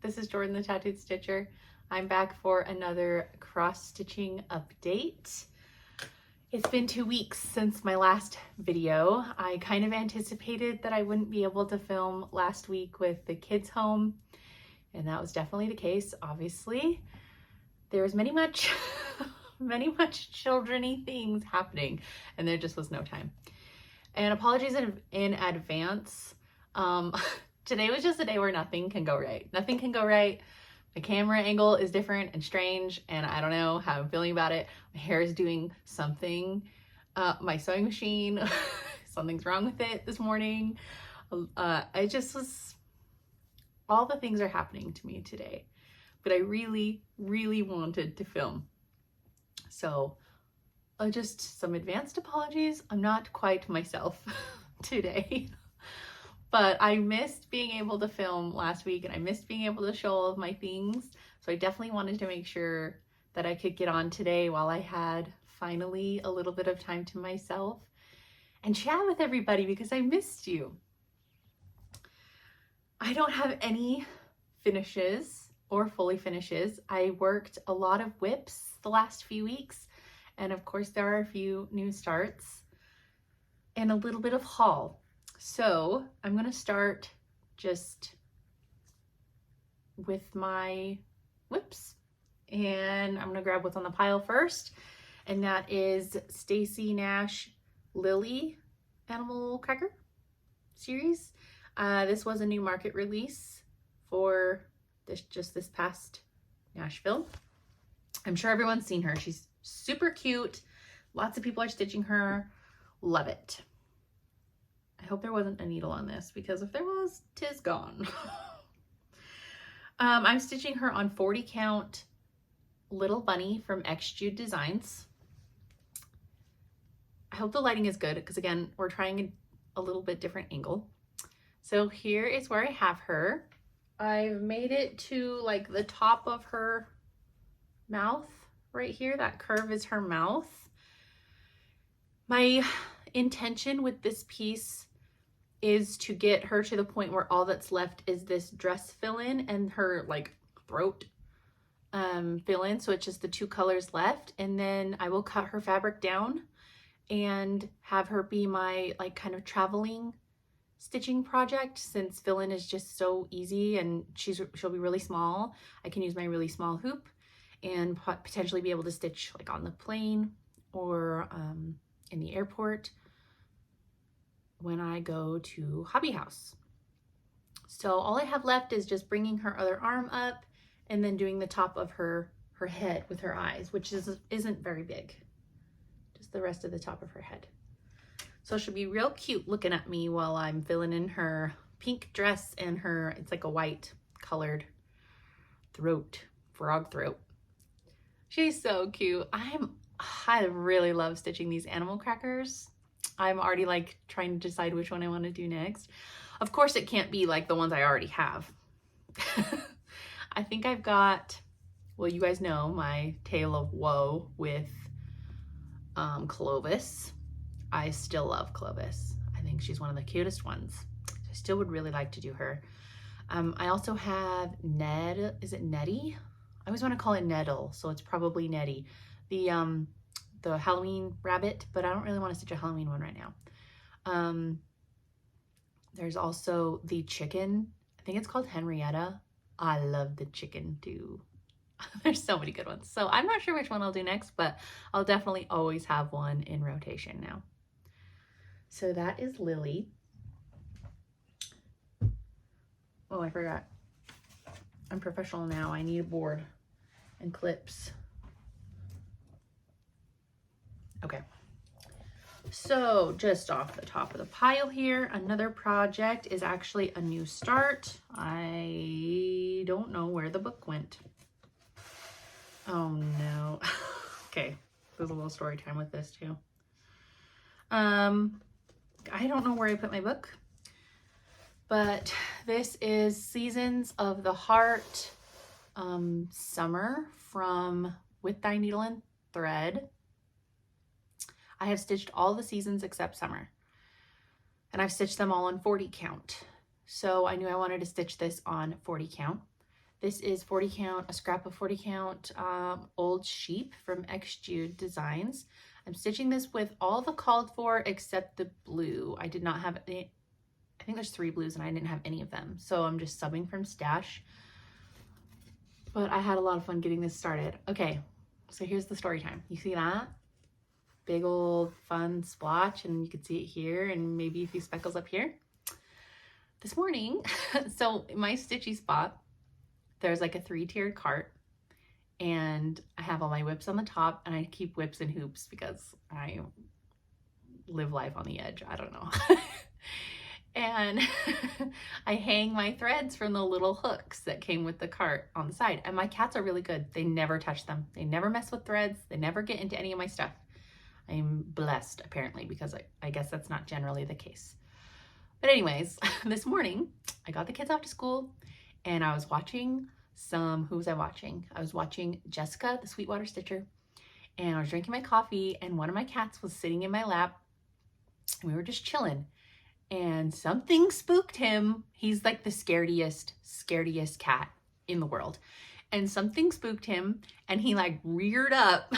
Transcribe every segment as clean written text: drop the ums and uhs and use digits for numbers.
this is Jordan the Tattooed Stitcher. I'm back for another cross-stitching update. It's been 2 weeks since my last video. I kind of anticipated that I wouldn't be able to film last week with the kids home, and that was definitely the case, obviously. There was many much children-y things happening, and there just was no time. And apologies in advance. Today was just a day where nothing can go right. Nothing can go right. My camera angle is different and strange, and I don't know how I'm feeling about it. My hair is doing something. My sewing machine, something's wrong with it this morning. I just was, all the things are happening to me today, but I really, really wanted to film. So just some advanced apologies. I'm not quite myself today. But I missed being able to film last week, and I missed being able to show all of my things. So I definitely wanted to make sure that I could get on today while I had finally a little bit of time to myself and chat with everybody because I missed you. I don't have any finishes or fully finishes. I worked a lot of WIPS the last few weeks. And of course there are a few new starts and a little bit of haul. So I'm going to start just with my WIPS, and I'm going to grab what's on the pile first, and that is Stacy Nash Lily Animal Cracker series. This was a new market release for this past Nashville. I'm sure everyone's seen her. She's super cute. Lots of people are stitching her. Love it. I hope there wasn't a needle on this, because if there was, 'tis gone. I'm stitching her on 40 count Little Bunny from X-Jude Designs. I hope the lighting is good, because again, we're trying a little bit different angle. So here is where I have her. I've made it to like the top of her mouth right here. That curve is her mouth. My intention with this piece is to get her to the point where all that's left is this dress fill-in and her like throat fill-in. So it's just the two colors left. And then I will cut her fabric down and have her be my like kind of traveling stitching project, since fill-in is just so easy and she'll be really small. I can use my really small hoop and potentially be able to stitch like on the plane or in the airport when I go to Hobby House. So all I have left is just bringing her other arm up and then doing the top of her head with her eyes, which isn't very big, just the rest of the top of her head. So she'll be real cute looking at me while I'm filling in her pink dress and her, it's like a white colored throat, frog throat. She's so cute. I really love stitching these animal crackers. I'm already like trying to decide which one I want to do next. Of course it can't be like the ones I already have. I think I've got, well, you guys know my tale of woe with Clovis. I still love Clovis. I think she's one of the cutest ones. I still would really like to do her. I also have Ned, is it Nettie? I always want to call it Nettle, so it's probably Nettie. The Halloween rabbit, but I don't really want to stitch a Halloween one right now. There's also the chicken. I think it's called Henrietta. I love the chicken too. There's so many good ones. So I'm not sure which one I'll do next, but I'll definitely always have one in rotation now. So that is Lily. Oh, I forgot. I'm professional now. I need a board and clips. Okay, so just off the top of the pile here, another project is actually a new start. I don't know where the book went. Oh no. Okay, there's a little story time with this too. I don't know where I put my book, but this is Seasons of the Heart Summer from With Thy Needle and Thread. I have stitched all the seasons except summer, and I've stitched them all on 40 count. So I knew I wanted to stitch this on 40 count. This is 40 count, a scrap of 40 count old sheep from X Jude Designs. I'm stitching this with all the called for except the blue. I did not have any, I think there's 3 blues and I didn't have any of them. So I'm just subbing from stash. But I had a lot of fun getting this started. Okay, so here's the story time. You see that? Big old fun splotch, and you can see it here and maybe a few speckles up here. This morning, so in my stitchy spot, there's like a 3-tiered cart, and I have all my WIPs on the top, and I keep WIPs and hoops because I live life on the edge. I don't know. And I hang my threads from the little hooks that came with the cart on the side. And my cats are really good. They never touch them. They never mess with threads. They never get into any of my stuff. I'm blessed, apparently, because I guess that's not generally the case. But anyways, this morning, I got the kids off to school, and I was watching who was I watching? I was watching Jessica, the Sweetwater Stitcher, and I was drinking my coffee, and one of my cats was sitting in my lap, and we were just chilling. And something spooked him. He's like the scarediest cat in the world. And something spooked him, and he like reared up,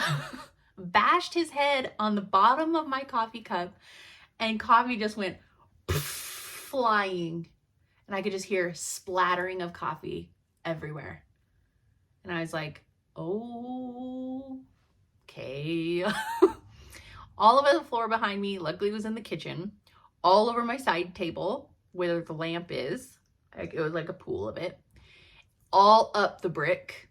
bashed his head on the bottom of my coffee cup, and coffee just went flying. And I could just hear splattering of coffee everywhere. And I was like, oh, okay. All over the floor behind me, luckily it was in the kitchen. All over my side table where the lamp is. It was like a pool of it. All up the brick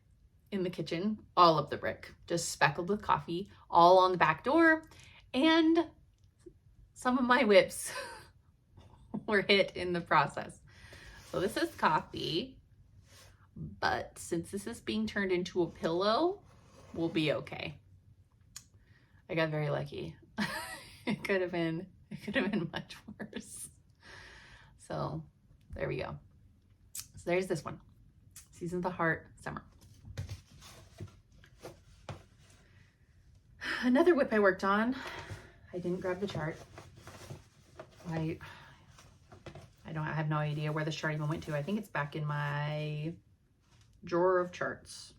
in the kitchen. All up the brick. Just speckled with coffee. All on the back door. And some of my WIPs were hit in the process. So this is coffee. But since this is being turned into a pillow, we'll be okay. I got very lucky. It could have been much worse. So there we go. So there's this one. Season of the Heart, Summer. Another WIP I worked on. I didn't grab the chart. I have no idea where this chart even went to. I think it's back in my drawer of charts,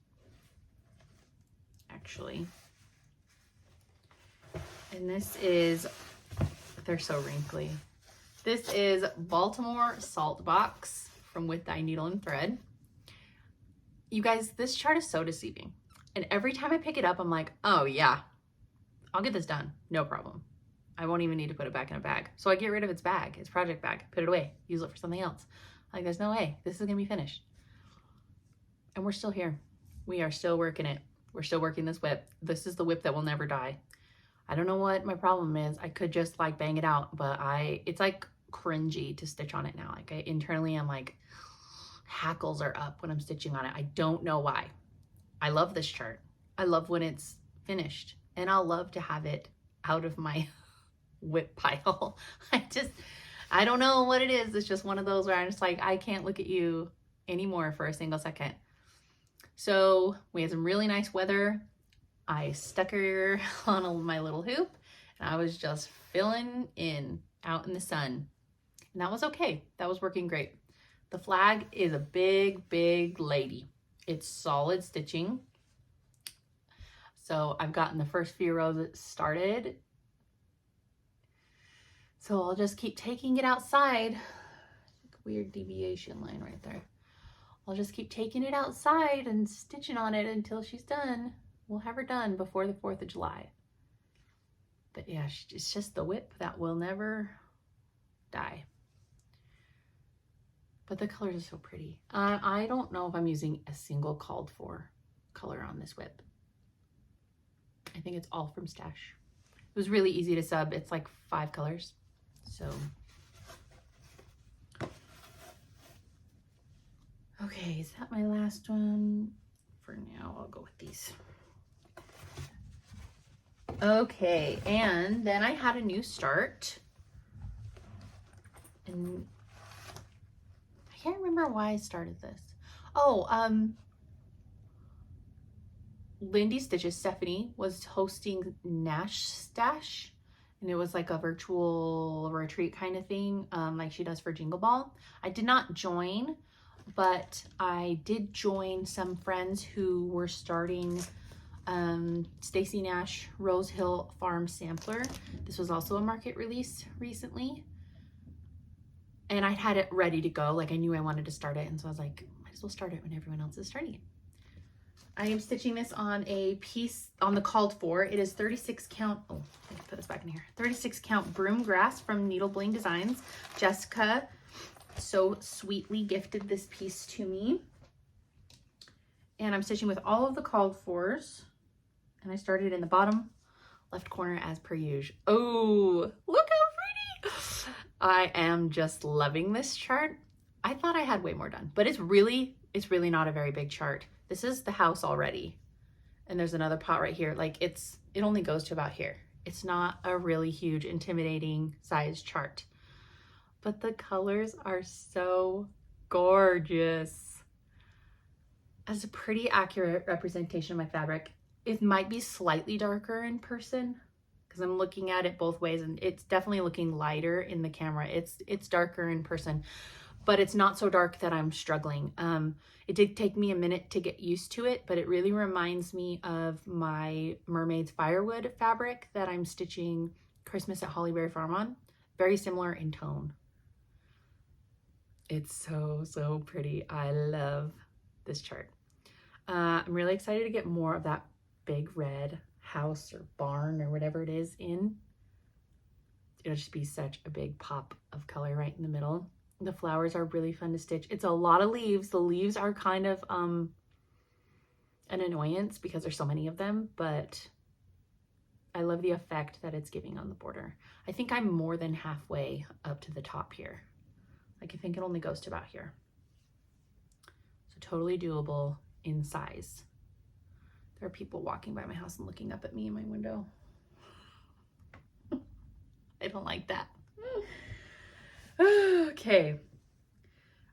actually. And this is, they're so wrinkly. This is Baltimore Salt Box from With Thy Needle and Thread. You guys, this chart is so deceiving. And every time I pick it up, I'm like, oh yeah, I'll get this done. No problem. I won't even need to put it back in a bag. So I get rid of its bag, its project bag, put it away, use it for something else. Like, there's no way. This is gonna be finished. And we're still here. We are still working it. We're still working this WIP. This is the WIP that will never die. I don't know what my problem is. I could just like bang it out, but it's like cringy to stitch on it now. Like internally, I'm like, hackles are up when I'm stitching on it. I don't know why. I love this chart. I love when it's finished, and I'll love to have it out of my WIP pile. I don't know what it is. It's just one of those where I'm just like, I can't look at you anymore for a single second. So we had some really nice weather. I stuck her on my little hoop, and I was just filling in out in the sun. And that was okay. That was working great. The flag is a big, big lady. It's solid stitching. So I've gotten the first few rows started. So I'll just keep taking it outside. Weird deviation line right there. I'll just keep taking it outside and stitching on it until she's done. We'll have her done before the 4th of July. But yeah, it's just the WIP that will never die. But the colors are so pretty. I don't know if I'm using a single called for color on this WIP. I think it's all from stash. It was really easy to sub. It's like 5 colors. So. Okay, is that my last one? For now, I'll go with these. Okay, and then I had a new start. And I can't remember why I started this. Oh, Lindy Stitches, Stephanie, was hosting Nash Stash, and it was like a virtual retreat kind of thing, like she does for Jingle Ball. I did not join, but I did join some friends who were starting Stacy Nash Rose Hill Farm Sampler. This was also a market release recently. And I had it ready to go. Like I knew I wanted to start it. And so I was like, might as well start it when everyone else is starting it. I am stitching this on a piece on the called for. It is 36 count. Oh, I have to put this back in here. 36 count broom grass from Needle Bling Designs. Jessica so sweetly gifted this piece to me. And I'm stitching with all of the called fors. And I started in the bottom left corner as per usual. Oh, look how pretty. I am just loving this chart. I thought I had way more done, but it's really not a very big chart. This is the house already. And there's another pot right here. Like it only goes to about here. It's not a really huge, intimidating size chart, but the colors are so gorgeous. As a pretty accurate representation of my fabric. It might be slightly darker in person because I'm looking at it both ways, and it's definitely looking lighter in the camera. It's darker in person, but it's not so dark that I'm struggling. It did take me a minute to get used to it, but it really reminds me of my Mermaid's Firewood fabric that I'm stitching Christmas at Hollyberry Farm on. Very similar in tone. It's so pretty. I love this chart. I'm really excited to get more of that big red house or barn or whatever it is in. It'll just be such a big pop of color right in the middle. The flowers are really fun to stitch. It's a lot of leaves. The leaves are kind of an annoyance because there's so many of them, but I love the effect that it's giving on the border. I think I'm more than halfway up to the top here. Like I think it only goes to about here. So totally doable in size. There are people walking by my house and looking up at me in my window. I don't like that. Okay.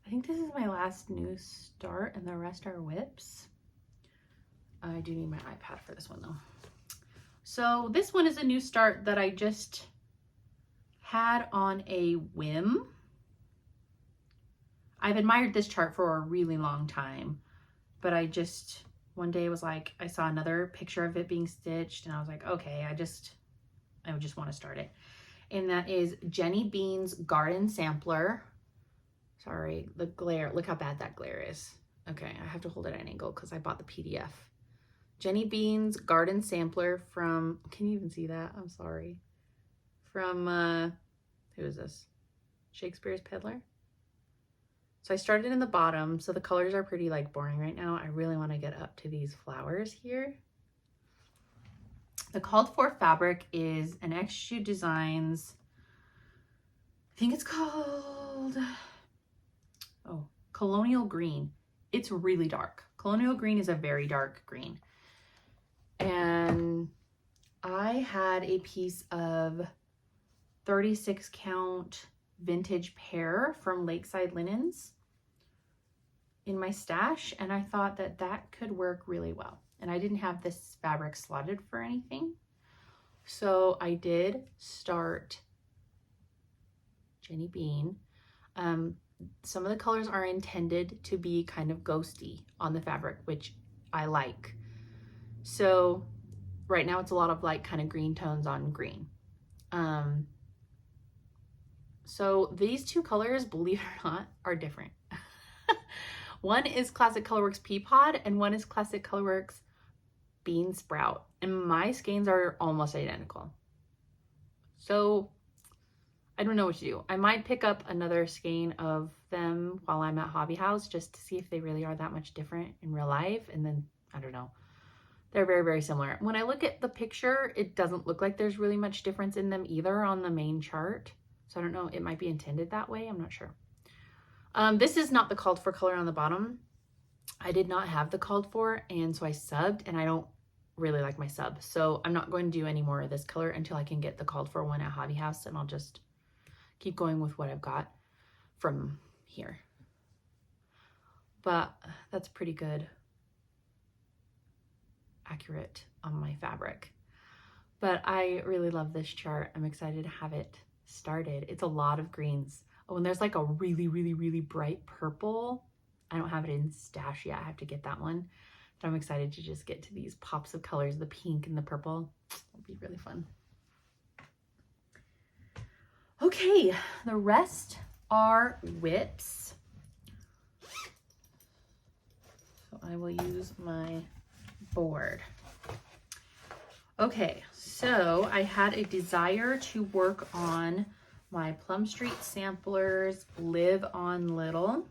I think this is my last new start and the rest are WIPS. I do need my iPad for this one though. So this one is a new start that I just had on a whim. I've admired this chart for a really long time, but I just, one day was like, I saw another picture of it being stitched and I was like, okay, I just want to start it. And that is Jenny Bean's Garden Sampler. Sorry, the glare, look how bad that glare is. Okay, I have to hold it at an angle because I bought the PDF. Jenny Bean's Garden Sampler from, can you even see that? I'm sorry. From, who is this? Shakespeare's Peddler? So I started in the bottom, so the colors are pretty like boring right now. I really want to get up to these flowers here. The called for fabric is an XShoe Designs, I think it's called, oh, Colonial Green. It's really dark. Colonial Green is a very dark green. And I had a piece of 36 count vintage pear from Lakeside Linens in my stash, and I thought that that could work really well. And I didn't have this fabric slotted for anything, so I did start Jenny Bean. Some of the colors are intended to be kind of ghosty on the fabric, which I like. So right now it's a lot of like kind of green tones on green. So these two colors, believe it or not, are different. One is Classic Colorworks Pea Pod and one is Classic Colorworks Bean Sprout. And my skeins are almost identical. So I don't know what to do. I might pick up another skein of them while I'm at Hobby House just to see if they really are that much different in real life. And then, I don't know. They're very, very similar. When I look at the picture, it doesn't look like there's really much difference in them either on the main chart. So I don't know, it might be intended that way, I'm not sure. This is not the called for color on the bottom. I did not have the called for, and so I subbed, and I don't really like my sub. So I'm not going to do any more of this color until I can get the called for one at Hobby House, and I'll just keep going with what I've got from here. But that's pretty good, accurate on my fabric. But I really love this chart. I'm excited to have it started. It's a lot of greens. Oh, and there's like a really, really, really bright purple. I don't have it in stash yet. I have to get that one. But I'm excited to just get to these pops of colors, the pink and the purple. It'll be really fun. Okay, the rest are WIPS. So I will use my board. Okay, so I had a desire to work on my Plum Street Samplers Live on Little.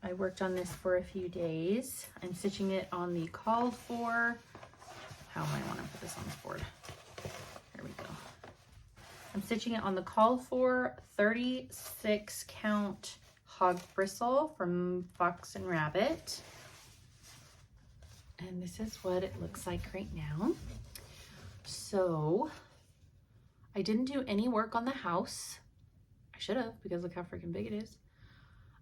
I worked on this for a few days. I'm stitching it on the called for. How am I want to put this on this board? There we go. I'm stitching it on the called for 36 count hog bristle from Fox and Rabbit. And this is what it looks like right now. So I didn't do any work on the house. I should have, because look how freaking big it is.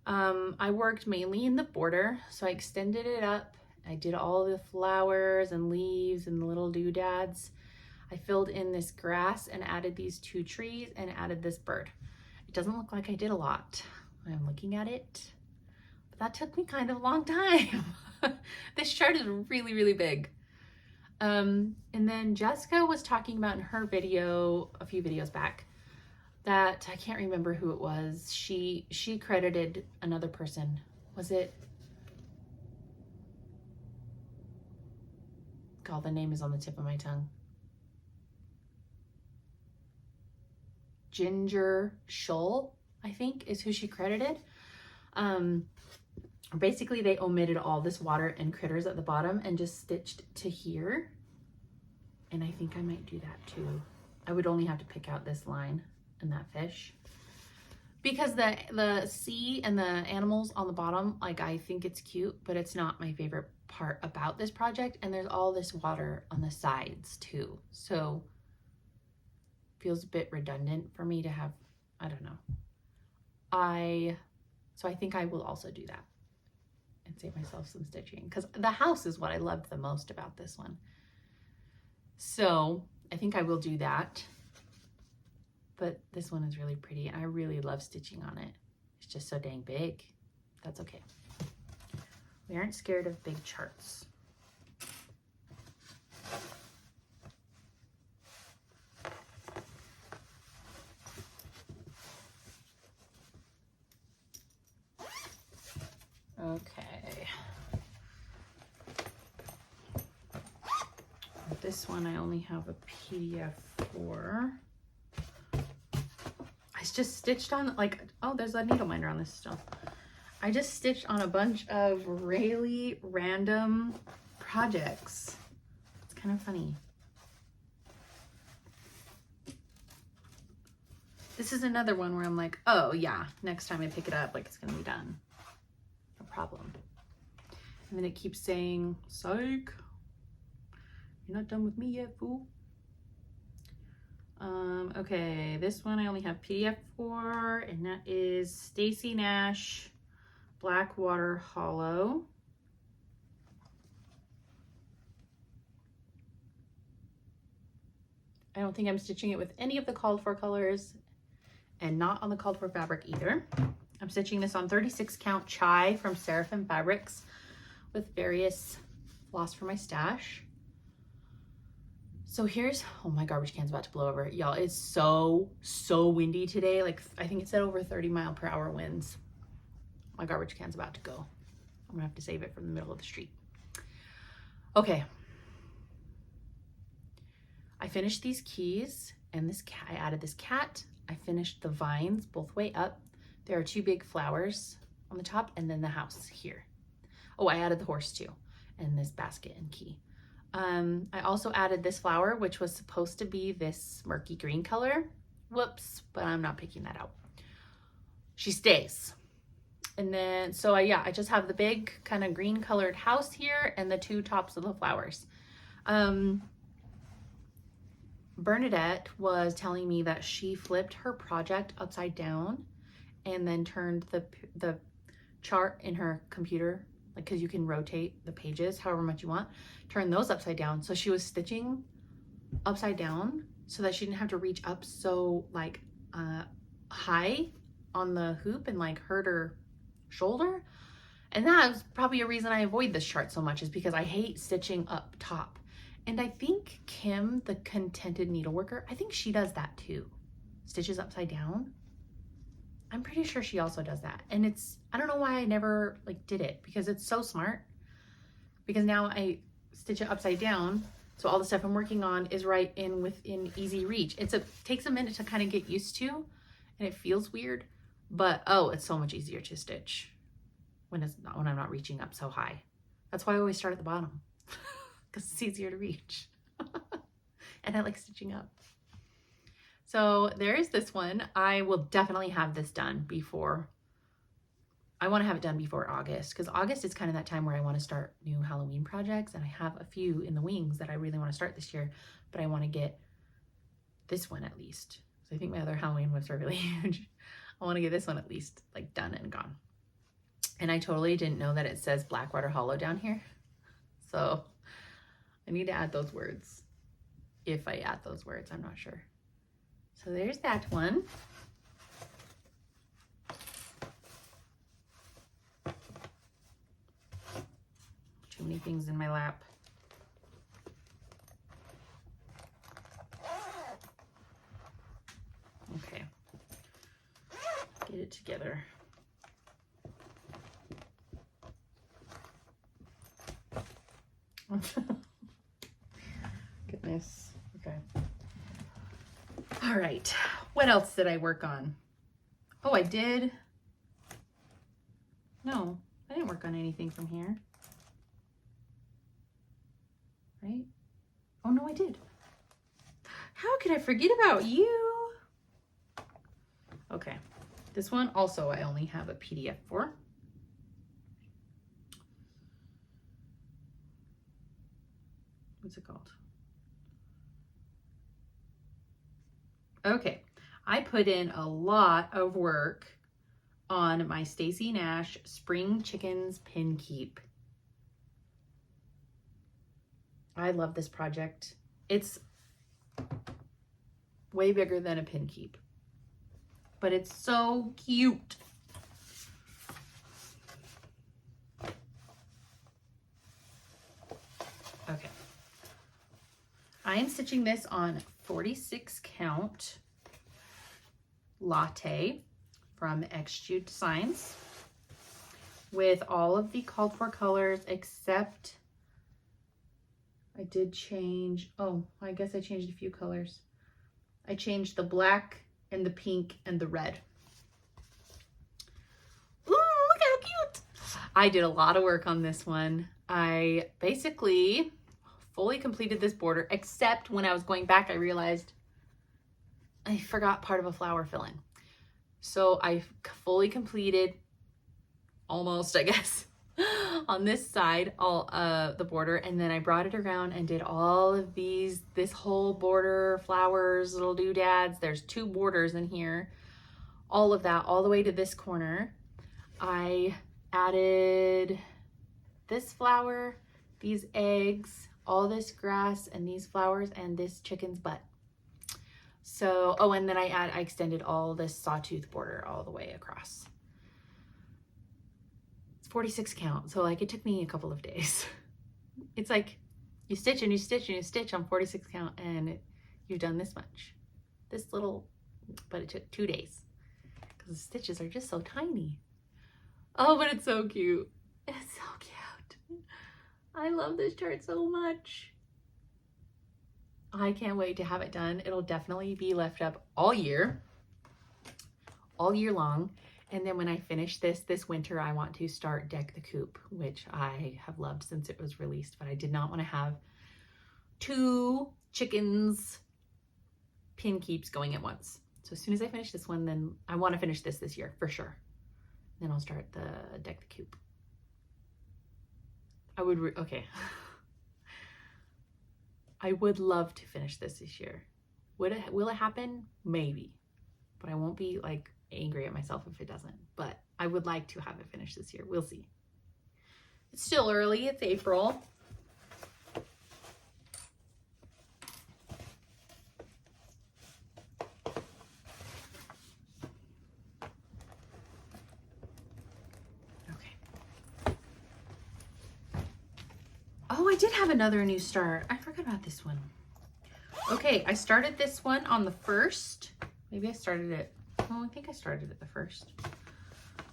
I worked mainly in the border, so I extended it up. I did all the flowers and leaves and the little doodads. I filled in this grass and added these 2 trees and added this bird. It doesn't look like I did a lot when I'm looking at it, but that took me kind of a long time. This chart is really, really big. And then Jessica was talking about in her video, a few videos back, that I can't remember who it was. She credited another person. Was it? God, the name is on the tip of my tongue. Ginger Shull, I think, is who she credited. Basically, they omitted all this water and critters at the bottom and just stitched to here. And I think I might do that too. I would only have to pick out this line and that fish. Because the sea and the animals on the bottom, like, I think it's cute, but it's not my favorite part about this project. And there's all this water on the sides too. So feels a bit redundant for me to have, I don't know. So I think I will also do that and save myself some stitching, because the house is what I loved the most about this one. So I think I will do that. But this one is really pretty and I really love stitching on it. It's just so dang big. That's okay. We aren't scared of big charts. Okay. This one I only have a PDF for. I just stitched on, like, oh, there's a needle minder on this still. I just stitched on a bunch of really random projects. It's kind of funny. This is another one where I'm like, oh yeah, next time I pick it up, like, it's gonna be done. No problem. And then it keeps saying, psych, you're not done with me yet, fool. Okay, this one I only have PDF for, and that is Stacy Nash Blackwater Hollow. I don't think I'm stitching it with any of the called for colors, and not on the called for fabric either. I'm stitching this on 36 count Chai from Seraphim Fabrics with various floss for my stash. So here's, oh, my garbage can's about to blow over. Y'all, it's so windy today. Like, I think it said over 30-mile-per-hour winds. My garbage can's about to go. I'm gonna have to save it from the middle of the street. Okay. I finished these keys and this cat. I added this cat. I finished the vines both way up. There are 2 big flowers on the top and then the house here. Oh, I added the horse too, and this basket and key. I also added this flower, which was supposed to be this murky green color. Whoops, but I'm not picking that out. She stays. And then, so I just have the big kind of green colored house here and the 2 tops of the flowers. Bernadette was telling me that she flipped her project upside down and then turned the chart in her computer, like, because you can rotate the pages however much you want, turn those upside down. So she was stitching upside down so that she didn't have to reach up so like high on the hoop and like hurt her shoulder. And that was probably a reason I avoid this chart so much, is because I hate stitching up top. And I think Kim, the Contented Needleworker, I think she does that too. Stitches upside down. I'm pretty sure she also does that. And it's, I don't know why I never like did it, because it's so smart. Because now I stitch it upside down. So all the stuff I'm working on is right in within easy reach. Takes a minute to kind of get used to, and it feels weird, but oh, it's so much easier to stitch when I'm not reaching up so high. That's why I always start at the bottom, because it's easier to reach. And I like stitching up. So there's this one. I will definitely have this done before, I want to have it done before August, because August is kind of that time where I want to start new Halloween projects, and I have a few in the wings that I really want to start this year, but I want to get this one at least. So I think my other Halloween WIPs are really huge. I want to get this one at least like done and gone. And I totally didn't know that it says Blackwater Hollow down here. So I need to add those words. If I add those words, I'm not sure. So there's that one. Too many things in my lap. Okay. Get it together. Goodness. Okay. All right. What else did I work on? Oh, I did. No, I didn't work on anything from here. Right? Oh, no, I did. How could I forget about you? Okay. This one also I only have a PDF for. What's it called? Okay. I put in a lot of work on my Stacy Nash Spring Chickens Pin Keep. I love this project. It's way bigger than a pin keep, but it's so cute. Okay. I am stitching this on 46 count latte from Extrude Designs with all of the called for colors, except I did change, oh, I guess I changed a few colors. I changed the black and the pink and the red. Ooh, look how cute. I did a lot of work on this one. I basically fully completed this border, except when I was going back, I realized I forgot part of a flower fill-in. So I fully completed, almost, I guess, on this side, all the border, and then I brought it around and did all of these, this whole border, flowers, little doodads. There's 2 borders in here, all of that, all the way to this corner. I added this flower, these eggs, all this grass, and these flowers, and this chicken's butt. So, oh, and then I extended all this sawtooth border all the way across. 46 count, so like it took me a couple of days. It's like you stitch and you stitch and you stitch on 46 count and you've done this much. This little, but it took 2 days because the stitches are just so tiny. Oh, but it's so cute. It's so cute. I love this chart so much. I can't wait to have it done. It'll definitely be left up all year long. And then when I finish this winter, I want to start Deck the Coop, which I have loved since it was released, but I did not want to have 2 chickens pin keeps going at once. So as soon as I finish this one, then I want to finish this year for sure. Then I'll start the Deck the Coop. Okay. I would love to finish this year. Will it happen? Maybe, but I won't be like angry at myself if it doesn't, but I would like to have it finished this year. We'll see. It's still early, it's April. Oh, I did have another new start. I forgot about this one. Okay, I started this one on the 1st. Maybe I started it. Oh, I think I started it the 1st.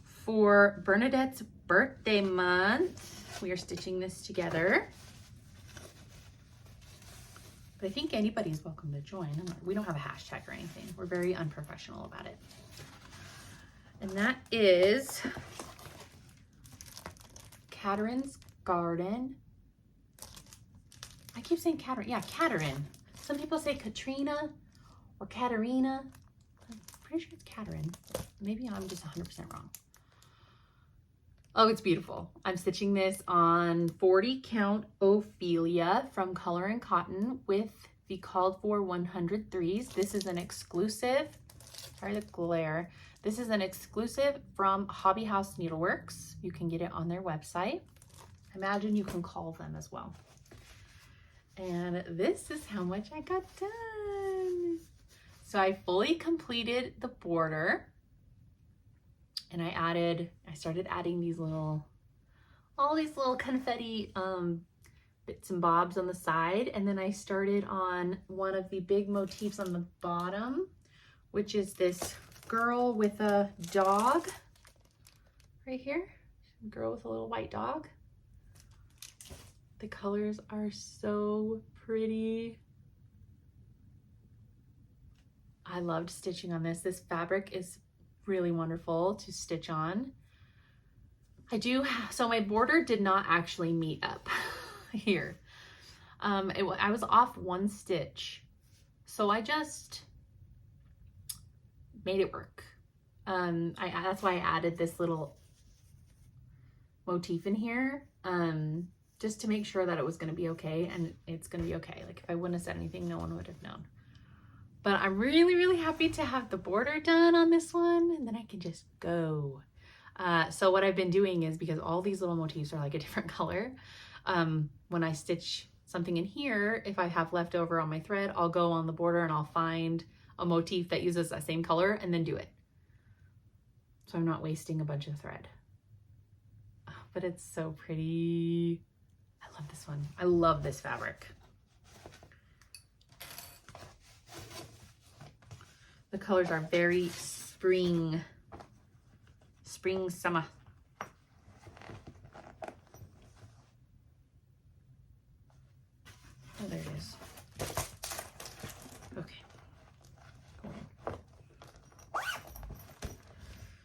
For Bernadette's birthday month, we are stitching this together. But I think anybody's welcome to join. We don't have a hashtag or anything. We're very unprofessional about it. And that is Catherine's Garden. I keep saying Catherine. Yeah, Catherine. Some people say Katrina or Katerina. I'm pretty sure it's Catherine. Maybe I'm just 100% wrong. Oh, it's beautiful. I'm stitching this on 40 count Ophelia from Color and Cotton with the called for 103s. This is an exclusive, sorry the glare. This is an exclusive from Hobby House Needleworks. You can get it on their website. I imagine you can call them as well. And this is how much I got done. So I fully completed the border, and I started adding these all these little confetti bits and bobs on the side. And then I started on one of the big motifs on the bottom, which is this girl with a dog right here. Girl with a little white dog. The colors are so pretty. I loved stitching on this. This fabric is really wonderful to stitch on. So my border did not actually meet up here. I was off 1 stitch. So I just made it work. That's why I added this little motif in here. Just to make sure that it was going to be okay, and it's going to be okay. Like if I wouldn't have said anything, no one would have known. But I'm really, really happy to have the border done on this one, and then I can just go. So what I've been doing is, because all these little motifs are like a different color, when I stitch something in here, if I have leftover on my thread, I'll go on the border and I'll find a motif that uses that same color and then do it. So I'm not wasting a bunch of thread. Oh, but it's so pretty. I love this one. I love this fabric. The colors are very spring, summer. Oh, there it is. Okay.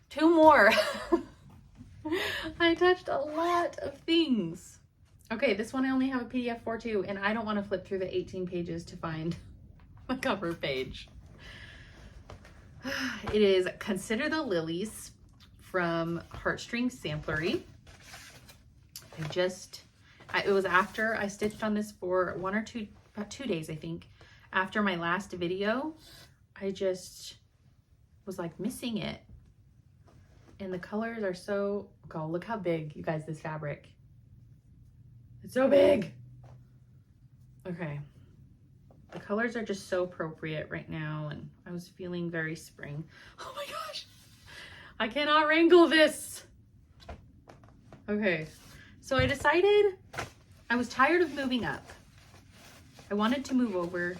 Two more. I touched a lot of things. Okay, this one I only have a PDF for too, and I don't want to flip through the 18 pages to find the cover page. It is Consider the Lilies from Heartstring Samplery. It was after I stitched on this for about 2 days, I think. After my last video, I just was like missing it. And the colors are so, oh, look how big, you guys, this fabric. It's so big. Okay. The colors are just so appropriate right now, and I was feeling very spring. Oh my gosh. I cannot wrangle this. Okay. So I decided I was tired of moving up. I wanted to move over.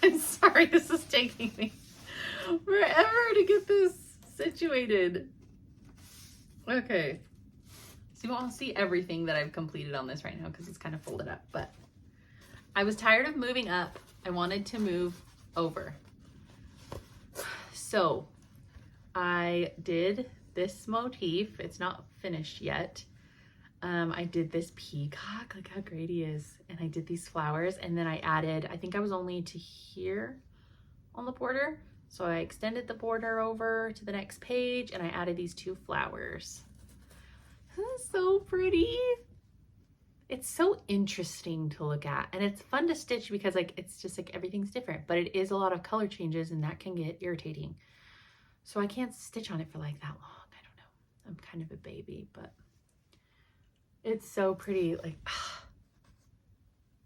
I'm sorry, this is taking me forever to get this situated. Okay. So you won't see everything that I've completed on this right now because it's kind of folded up, but I was tired of moving up. I wanted to move over. So I did this motif. It's not finished yet. I did this peacock, look how great he is. And I did these flowers, and then I added, I think I was only to here on the border. So I extended the border over to the next page, and I added these 2 flowers. That's so pretty. It's so interesting to look at, and it's fun to stitch because like it's just like everything's different, but it is a lot of color changes, and that can get irritating. So I can't stitch on it for like that long. I don't know. I'm kind of a baby, but it's so pretty. Like,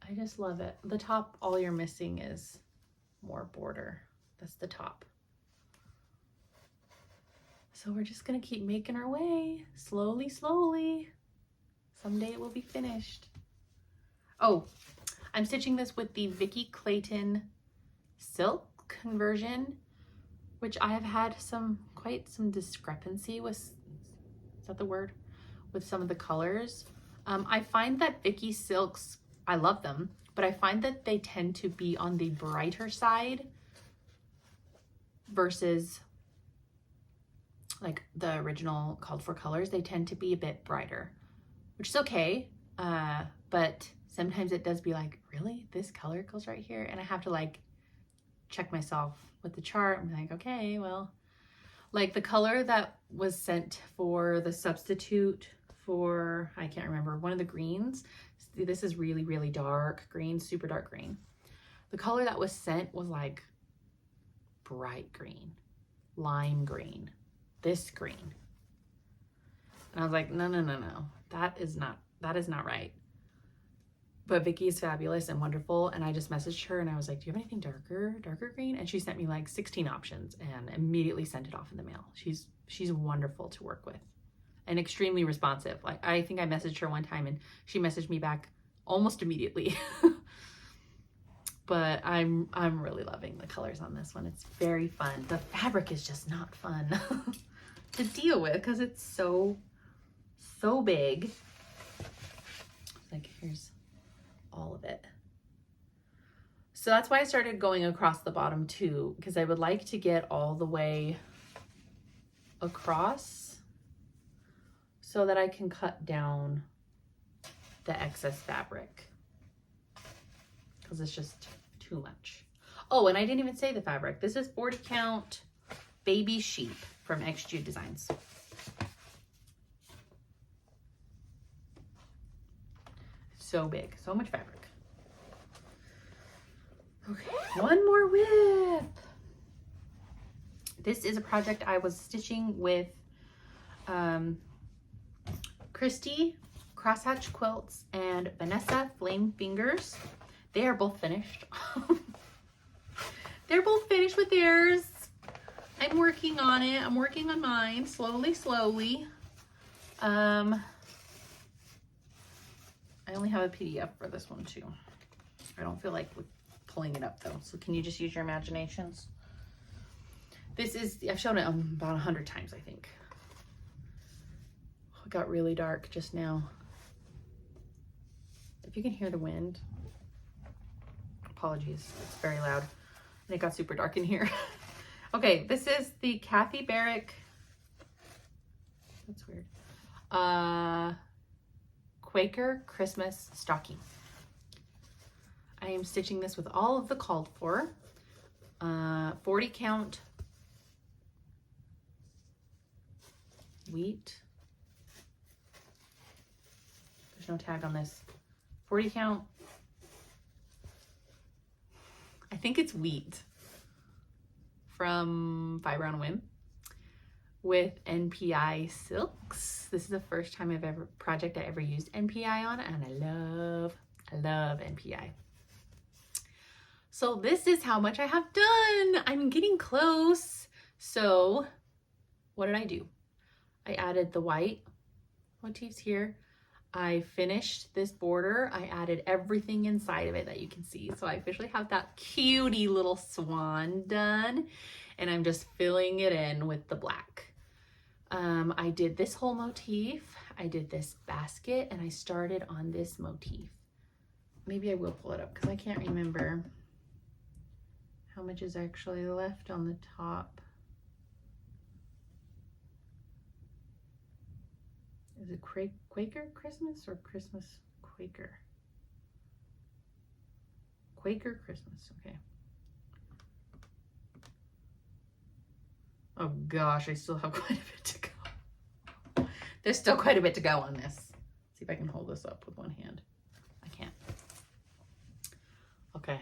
I just love it. The top, all you're missing is more border. That's the top. So we're just gonna keep making our way slowly, slowly. Someday it will be finished. Oh, I'm stitching this with the Vicky Clayton silk conversion, which I have had quite some discrepancy with, is that the word? With some of the colors. I find that Vicky silks, I love them, but I find that they tend to be on the brighter side versus like the original called for colors. They tend to be a bit brighter, which is okay. But sometimes it does be like, really? This color goes right here? And I have to like check myself with the chart. I'm like, okay, well, like the color that was sent for the substitute for, I can't remember, one of the greens. This is really, really dark green, super dark green. The color that was sent was like bright green, lime green, this green. And I was like, no, that is not right. But Vicky is fabulous and wonderful. And I just messaged her and I was like, do you have anything darker green? And she sent me like 16 options and immediately sent it off in the mail. She's wonderful to work with and extremely responsive. Like I think I messaged her one time and she messaged me back almost immediately. But I'm really loving the colors on this one. It's very fun. The fabric is just not fun to deal with because it's so big. Like here's all of it. So that's why I started going across the bottom too, because I would like to get all the way across so that I can cut down the excess fabric because it's just too much. Oh, and I didn't even say the fabric. This is 40 count baby sheep from XG Designs. So big, so much fabric. Okay, one more whip. This is a project I was stitching with Christy Crosshatch Quilts and Vanessa Flame Fingers. They are both finished. They're both finished with theirs. I'm working on it. I'm working on mine slowly. I only have a PDF for this one too. I don't feel like pulling it up though. So can you just use your imaginations? This is, I've shown it about 100 times, I think. It got really dark just now. If you can hear the wind, apologies, it's very loud. And it got super dark in here. Okay, this is the Kathy Barrick, that's weird, Quaker Christmas stocking. I am stitching this with all of the called for 40 count wheat. There's no tag on this. 40 count, I think it's wheat from Fiber on a Whim with NPI silks. This is the first time project I ever used NPI on, and I love NPI. So this is how much I have done. I'm getting close. So what did I do? I added the white motifs here. I finished this border. I added everything inside of it that you can see. So I officially have that cutie little swan done, and I'm just filling it in with the black. I did this whole motif. I did this basket, and I started on this motif. Maybe I will pull it up because I can't remember how much is actually left on the top. Is it Quaker Christmas or Christmas Quaker? Quaker Christmas, okay. Oh gosh, I still have quite a bit to go. There's still quite a bit to go on this. Let's see if I can hold this up with one hand. I can't. Okay,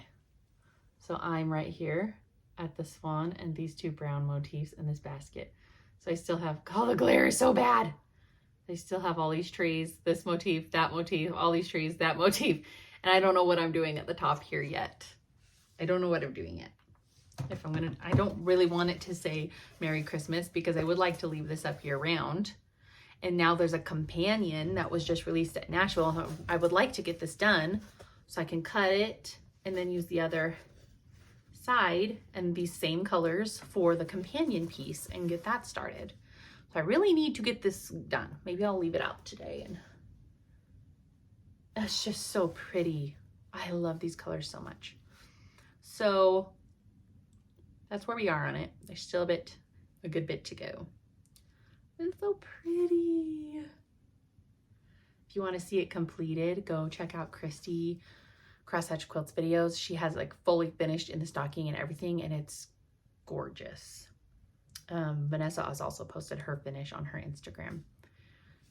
so I'm right here at the swan and these two brown motifs in this basket. So I still have, oh, the glare is so bad. I still have all these trees, this motif, that motif, all these trees, that motif. And I don't know what I'm doing at the top here yet. I don't know what I'm doing yet. If I'm gonna, I don't really want it to say Merry Christmas because I would like to leave this up year round. And now there's a companion that was just released at Nashville. I would like to get this done so I can cut it and then use the other side and these same colors for the companion piece and get that started. So I really need to get this done. Maybe I'll leave it out today. And it's just so pretty. I love these colors so much. So that's where we are on it. There's still a good bit to go. It's so pretty. If you want to see it completed, go check out Christy Crosshatch Quilts videos. She has like fully finished in the stocking and everything, and it's gorgeous. Vanessa has also posted her finish on her Instagram.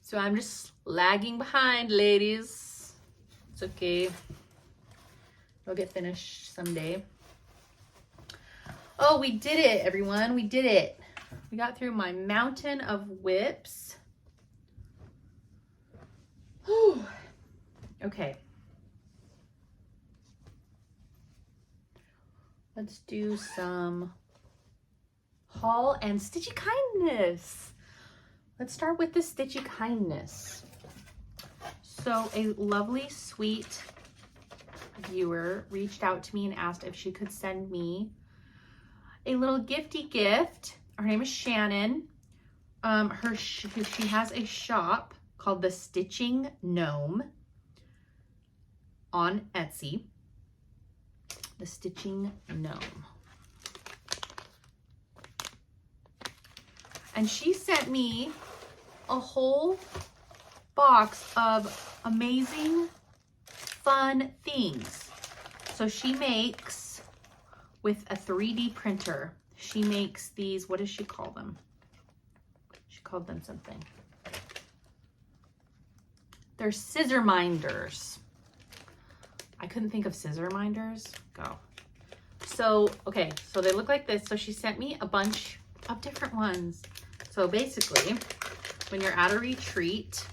So I'm just lagging behind, ladies. It's okay. It'll get finished someday. Oh, we did it, everyone. We did it. We got through my mountain of WIPS. Whew. Okay. Let's do some haul and Stitchy kindness. Let's start with the Stitchy kindness. So a lovely, sweet viewer reached out to me and asked if she could send me a little gifty gift. Her name is Shannon. She has a shop called The Stitching Gnome on Etsy. The Stitching Gnome. And she sent me a whole box of amazing, fun things. So she makes with a 3D printer. She makes these, what does she call them? She called them something. They're scissor minders. I couldn't think of scissor minders. Go. So, okay, so they look like this. So she sent me a bunch of different ones. So basically, when you're at a retreat,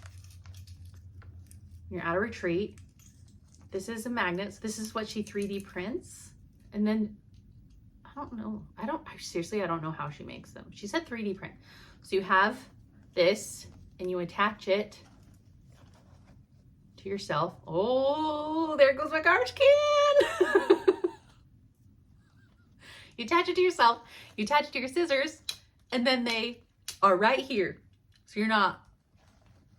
this is a magnet. So this is what she 3D prints. And then, I don't know. Seriously, I don't know how she makes them. She said 3D print. So you have this and you attach it to yourself. Oh, there goes my garbage can. You attach it to yourself, you attach it to your scissors, and then they are right here. So you're not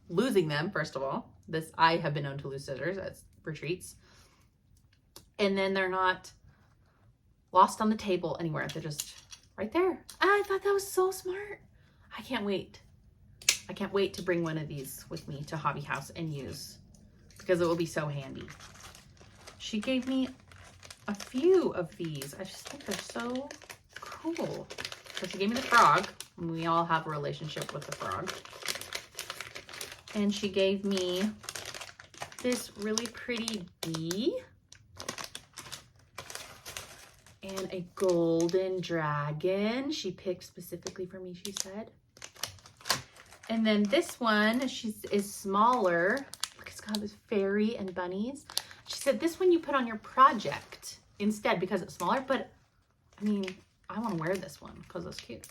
losing them, first of all. I have been known to lose scissors at retreats. And then they're not lost on the table anywhere. They're just right there. I thought that was so smart. I can't wait. I can't wait to bring one of these with me to Hobby House and use, because it will be so handy. She gave me a few of these. I just think they're so cool. So she gave me the frog, and we all have a relationship with the frog. And she gave me this really pretty bee and a golden dragon. She picked specifically for me, she said. And then this one, is smaller. Look, it's got this fairy and bunnies. She said this one you put on your project instead because it's smaller, but I mean, I want to wear this one because it's cute.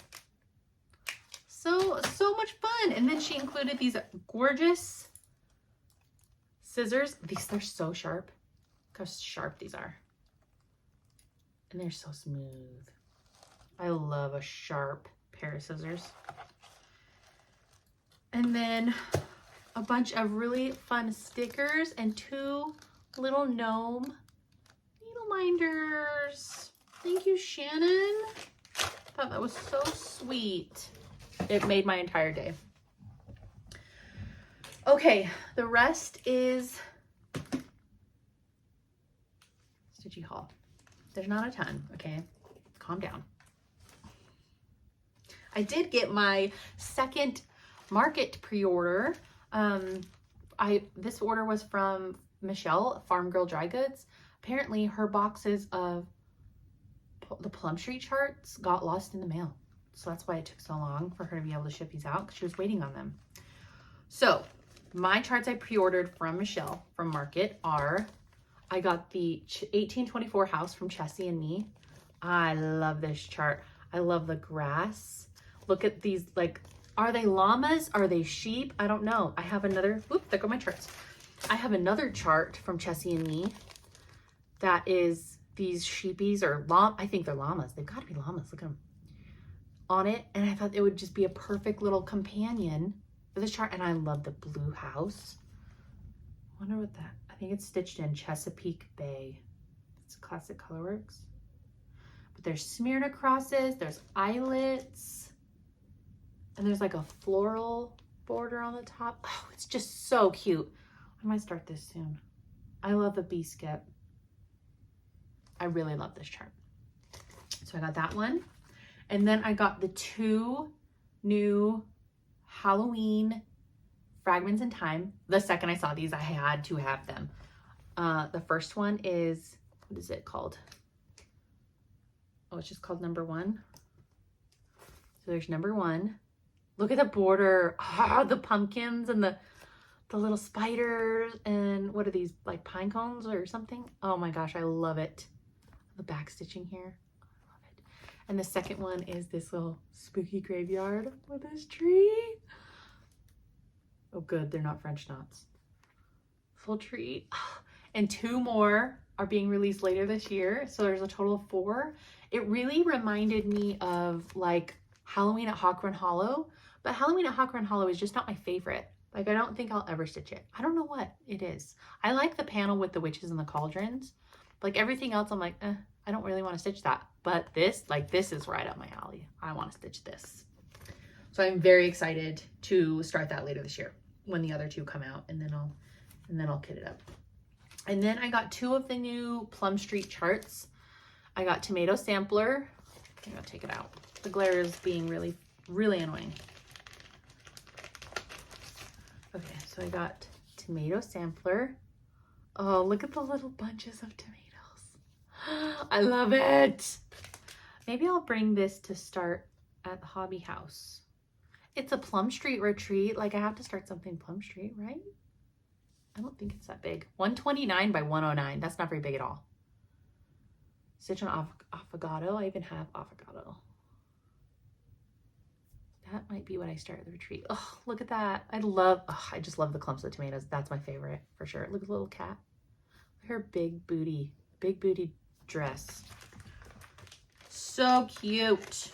So much fun. And then she included these gorgeous scissors. They're so sharp. Look how sharp these are. And they're so smooth. I love a sharp pair of scissors. And then a bunch of really fun stickers and 2 little gnome needle minders. Thank you, Shannon. I thought that was so sweet. It made my entire day. Okay, the rest is Stitchy haul. There's not a ton, okay? Calm down. I did get my second Market pre-order. This order was from Michelle, Farm Girl Dry Goods. Apparently her boxes of the Plum Street charts got lost in the mail. So that's why it took so long for her to be able to ship these out, because she was waiting on them. So my charts I pre-ordered from Michelle from Market are, I got the 1824 house from Chessie and Me. I love this chart. I love the grass. Look at these, like, are they llamas? Are they sheep? I don't know. I have another, whoop, there go my charts. I have another chart from Chessie and Me that is these sheepies or I think they're llamas. They've got to be llamas. Look at them on it. And I thought it would just be a perfect little companion for this chart. And I love the blue house. I wonder what that, I think it's stitched in Chesapeake Bay. It's a classic Colorworks. But there's Smyrna crosses, there's eyelets, and there's like a floral border on the top. Oh, it's just so cute. I might start this soon. I love the bee skip. I really love this chart. So I got that one. And then I got the 2 new Halloween Fragments in Time. The second I saw these, I had to have them. The first one is, what is it called? Oh, it's just called Number 1. So there's Number 1. Look at the border. Ah, the pumpkins and the little spiders. And what are these, like pine cones or something? Oh my gosh, I love it. The back stitching here. I love it. And the second one is this little spooky graveyard with this tree. Oh good, they're not French knots. Full tree. And 2 more are being released later this year. So there's a total of 4. It really reminded me of like Halloween at Hawk Run Hollow, but Halloween at Hawk Run Hollow is just not my favorite. Like I don't think I'll ever stitch it. I don't know what it is. I like the panel with the witches and the cauldrons. Like everything else, I'm like, I don't really want to stitch that. But this, like this is right up my alley. I want to stitch this. So I'm very excited to start that later this year when the other 2 come out, and then I'll kit it up. And then I got 2 of the new Plum Street charts. I got Tomato Sampler. I think I'll take it out. The glare is being really, really annoying. Okay, so I got Tomato Sampler. Oh, look at the little bunches of tomatoes. I love it. Maybe I'll bring this to start at the hobby house. It's a Plum Street retreat. Like I have to start something Plum Street, right? I don't think it's that big. 129 by 109. That's not very big at all. Stitch on avocado. I even have avocado. That might be what I start at the retreat. Oh, look at that. I just love the clumps of tomatoes. That's my favorite for sure. Look at the little cat. Look at her big booty dress. So cute.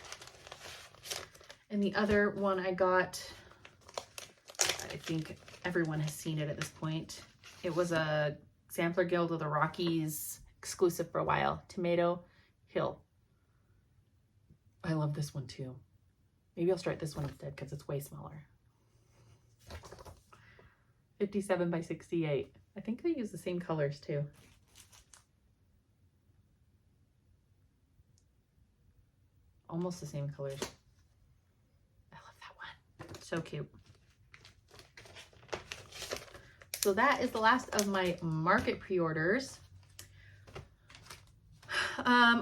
And the other one I got, I think everyone has seen it at this point. It was a Sampler Guild of the Rockies exclusive for a while. Tomato Hill. I love this one too. Maybe I'll start this one instead because it's way smaller. 57 by 68. I think they use the same colors too. Almost the same colors. I love that one. So cute. So that is the last of my market pre-orders.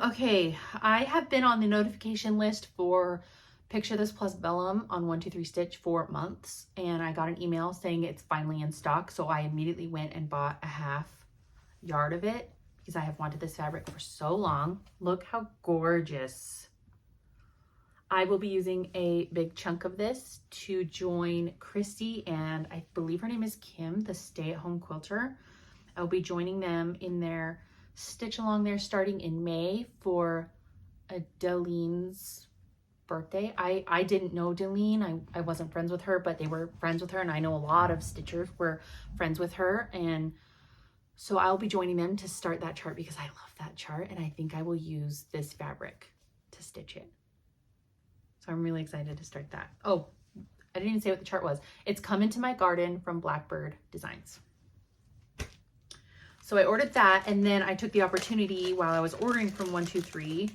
Okay, I have been on the notification list for Picture This Plus Vellum on 123 Stitch for months, and I got an email saying it's finally in stock, so I immediately went and bought a half yard of it because I have wanted this fabric for so long. Look how gorgeous. I will be using a big chunk of this to join Christy and I believe her name is Kim, the stay-at-home quilter. I'll be joining them in their stitch along there starting in May for Adeline's birthday. I didn't know Deline. I wasn't friends with her, but they were friends with her, and I know a lot of stitchers were friends with her, and so I'll be joining them to start that chart because I love that chart, and I think I will use this fabric to stitch it. So I'm really excited to start that. Oh, I didn't even say what the chart was. It's Come Into My Garden from Blackbird Designs. So I ordered that, and then I took the opportunity while I was ordering from 123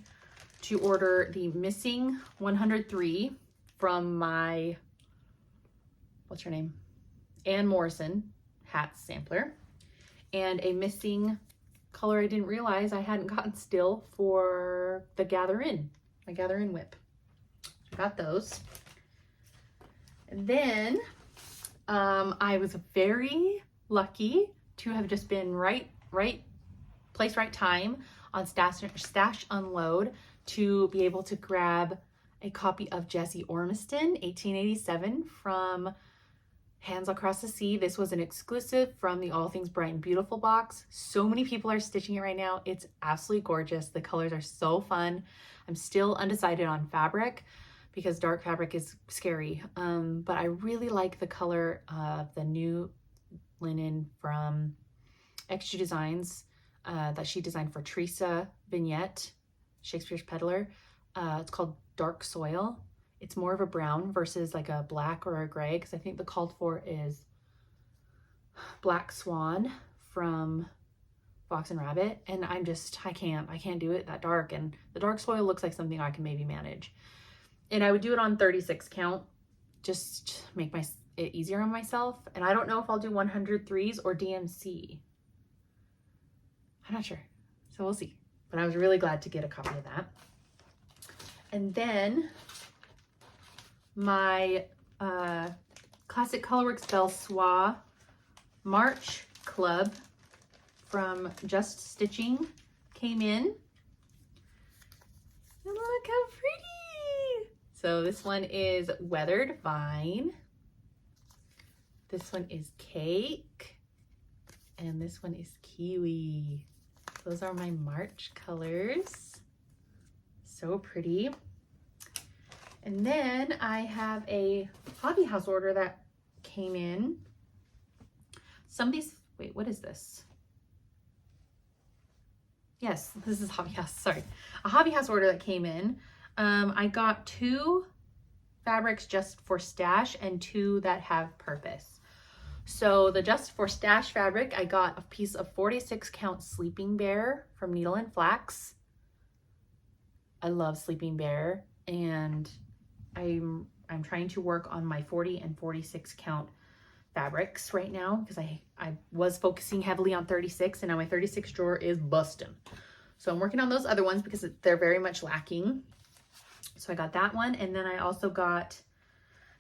to order the missing 103 from my, what's her name? Ann Morrison hat sampler, and a missing color I didn't realize I hadn't gotten still for the Gather In, my Gather In WIP. I got those. And then I was very lucky to have just been right place, right time on Stash Unload to be able to grab a copy of Jessie Ormiston, 1887, from Hands Across the Sea. This was an exclusive from the All Things Bright and Beautiful box. So many people are stitching it right now. It's absolutely gorgeous. The colors are so fun. I'm still undecided on fabric because dark fabric is scary. But I really like the color of the new linen from Extra Designs that she designed for Teresa Vignette, Shakespeare's Peddler. It's called Dark Soil. It's more of a brown versus like a black or a gray, because I think the called for is Black Swan from Fox and Rabbit, and I can't do it that dark, and the Dark Soil looks like something I can maybe manage. And I would do it on 36 count, just make it easier on myself. And I don't know if I'll do 103s or DMC. I'm not sure, so we'll see. But I was really glad to get a copy of that. And then my Classic Colorworks Belle Soie March Club from Just Stitching came in. And look how pretty! So this one is Weathered Vine. This one is Cake. And this one is Kiwi. Those are my March colors. So pretty. And then I have a Hobby House order that came in. Wait, what is this? Yes, this is Hobby House, sorry. A Hobby House order that came in. I got 2 fabrics just for stash and 2 that have purpose. So the just for stash fabric, I got a piece of 46 count Sleeping Bear from Needle and Flax. I love Sleeping Bear, and I'm trying to work on my 40 and 46 count fabrics right now, because I was focusing heavily on 36, and now my 36 drawer is busting. So I'm working on those other ones because they're very much lacking. So I got that one, and then I also got,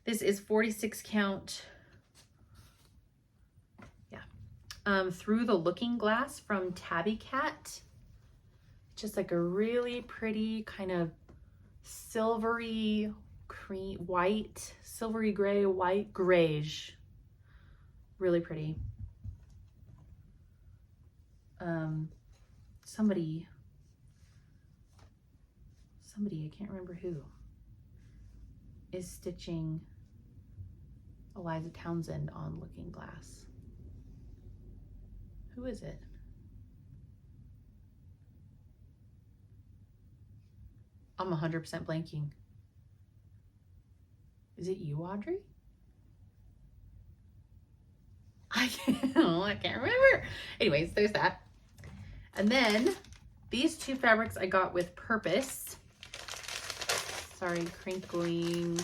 this is 46 count, Through the Looking Glass from Tabby Cat. Just like a really pretty kind of silvery cream, white, silvery gray, white, grayish. Really pretty. Somebody, I can't remember who, is stitching Eliza Townsend on Looking Glass. Who is it? I'm 100% blanking. Is it you, Audrey? I can't remember. Anyways, there's that. And then these 2 fabrics I got with purpose. Sorry, crinkling.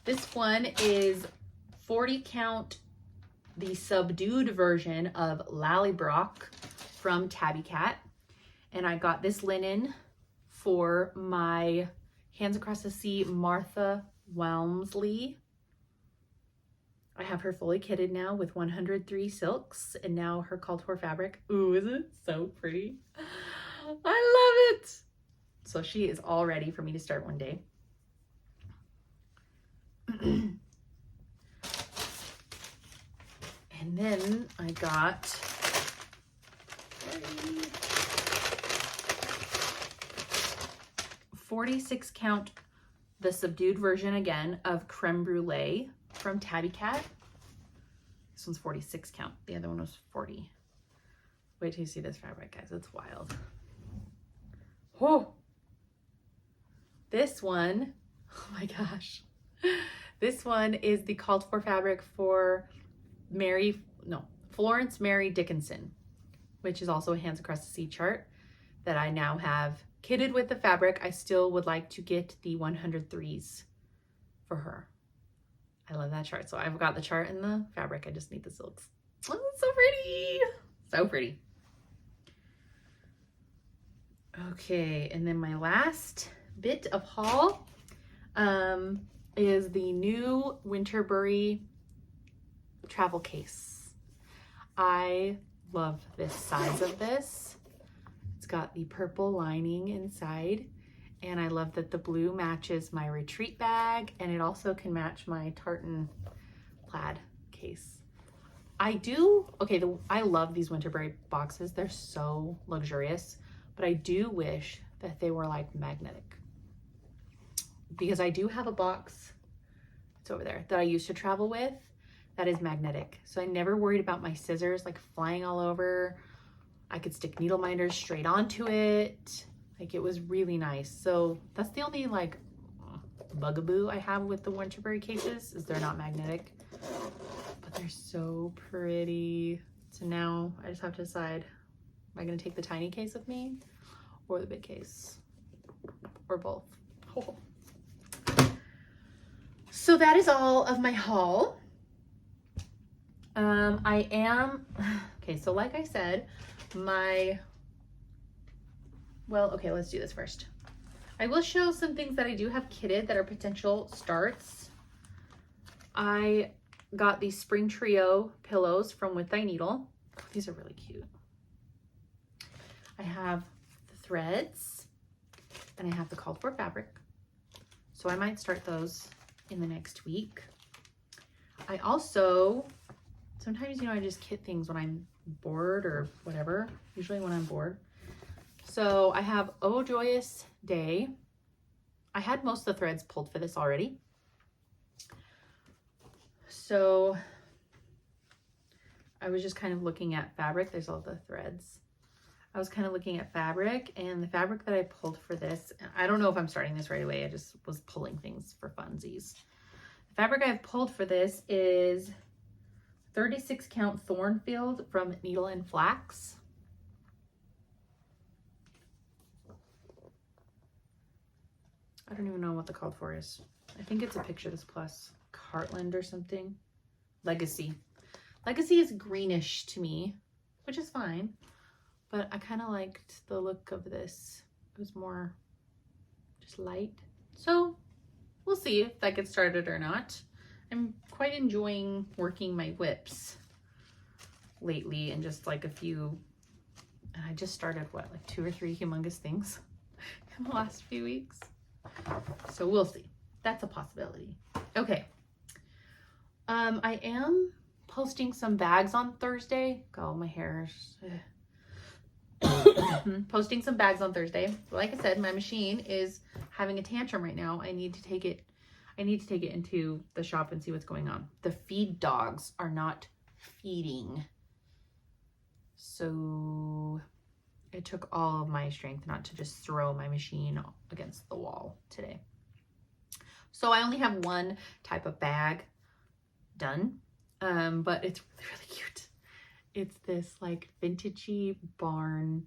This one is 40 count, the subdued version of Lallybrock from Tabby Cat. And I got this linen for my Hands Across the Sea Martha Walmsley. I have her fully kitted now with 103 silks, and now her called for fabric. Ooh, isn't it so pretty? I love it. So she is all ready for me to start one day. And then I got 46 count, the subdued version again of Creme Brulee from Tabby Cat. This one's 46 count. The other one was 40. Wait till you see this fabric, guys. It's wild. Oh, this one, oh my gosh. This one is the called for fabric for Florence Mary Dickinson, which is also a Hands Across the Sea chart that I now have kitted with the fabric. I still would like to get the 103s for her. I love that chart. So I've got the chart and the fabric. I just need the silks. Oh, it's so pretty. So pretty. Okay, and then my last bit of haul is the new Winterbury travel case. I love this size of this. It's got the purple lining inside, and I love that the blue matches my retreat bag, and it also can match my tartan plaid case. I love these Winterberry boxes. They're so luxurious, but I do wish that they were like magnetic, because I do have a box, it's over there, that I used to travel with that is magnetic. So I never worried about my scissors like flying all over. I could stick needle minders straight onto it. Like, it was really nice. So that's the only like bugaboo I have with the Winterberry cases, is they're not magnetic. But they're so pretty. So now I just have to decide, am I gonna take the tiny case with me or the big case, or both? Oh. So that is all of my haul. Okay, so like I said, let's do this first. I will show some things that I do have kitted that are potential starts. I got these Spring Trio pillows from With Thy Needle. These are really cute. I have the threads, and I have the called for fabric. So I might start those in the next week. I also, sometimes, I just kit things when I'm bored or whatever, usually when I'm bored. So I have Oh Joyous Day. I had most of the threads pulled for this already. So I was just kind of looking at fabric. There's all the threads. I was kind of looking at fabric, and the fabric that I pulled for this, I don't know if I'm starting this right away. I just was pulling things for funsies. The fabric I've pulled for this is 36 count Thornfield from Needle and Flax. I don't even know what the called for is. I think it's a Picture This Plus Heartland or something. Legacy. Legacy is greenish to me, which is fine, but I kind of liked the look of this. It was more just light. So we'll see if that gets started or not. I'm quite enjoying working my WIPS lately, and just like a few, and I just started like 2 or 3 humongous things in the last few weeks. So we'll see. That's a possibility. Okay. I am posting some bags on Thursday. Oh, my hair's posting some bags on Thursday. Like I said, my machine is having a tantrum right now. I need to take it into the shop and see what's going on. The feed dogs are not feeding. So it took all of my strength not to just throw my machine against the wall today. So I only have one type of bag done, but it's really cute. It's this like vintagey barn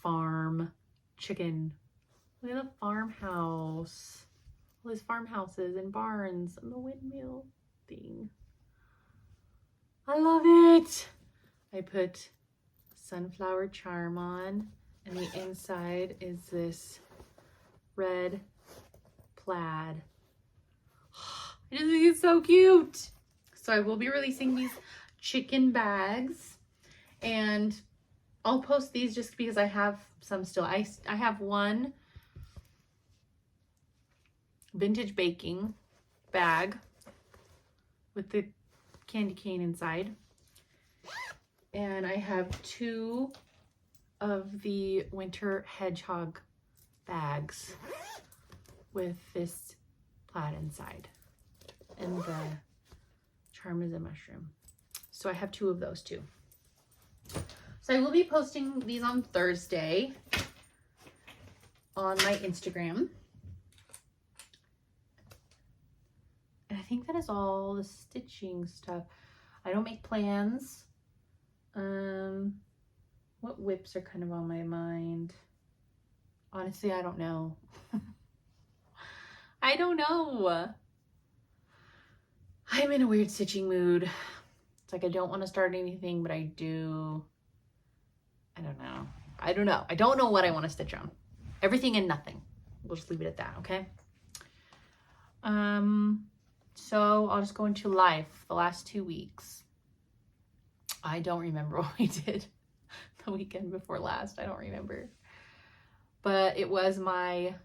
farm chicken. Look at the farmhouse. All these farmhouses and barns and the windmill thing. I love it. I put sunflower charm on, and the inside is this red plaid. I just think it's so cute. So I will be releasing these chicken bags, and I'll post these just because I have some still. I have one vintage baking bag with the candy cane inside, and I have 2 of the winter hedgehog bags with this plaid inside, and the charm is a mushroom. So I have 2 of those too. So I will be posting these on Thursday on my Instagram. And I think that is all the stitching stuff. I don't make plans. What WIPs are kind of on my mind? Honestly, I don't know. I don't know. I'm in a weird stitching mood. It's like I don't want to start anything, but I do. I don't know. I don't know what I want to stitch on. Everything and nothing. We'll just leave it at that, okay? So I'll just go into life the last 2 weeks. I don't remember what we did the weekend before last. I don't remember. But it was my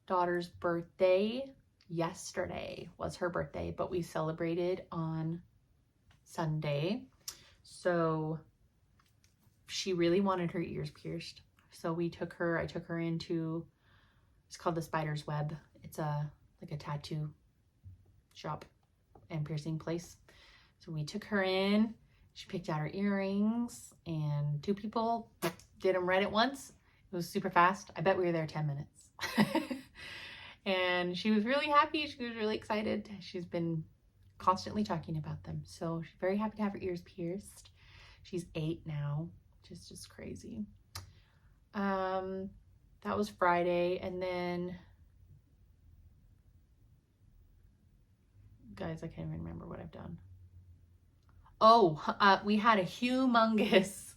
daughter's birthday. Yesterday was her birthday, but we celebrated on Sunday. So she really wanted her ears pierced. So I took her into, it's called the Spider's Web. It's like a tattoo shop and piercing place. So we took her in, she picked out her earrings, and 2 people did them right at once. It was super fast. I bet we were there 10 minutes. And she was really happy. She was really excited. She's been constantly talking about them. So she's very happy to have her ears pierced. She's 8 now, which is just crazy. That was Friday. And then, guys, I can't even remember what I've done. Oh, we had a humongous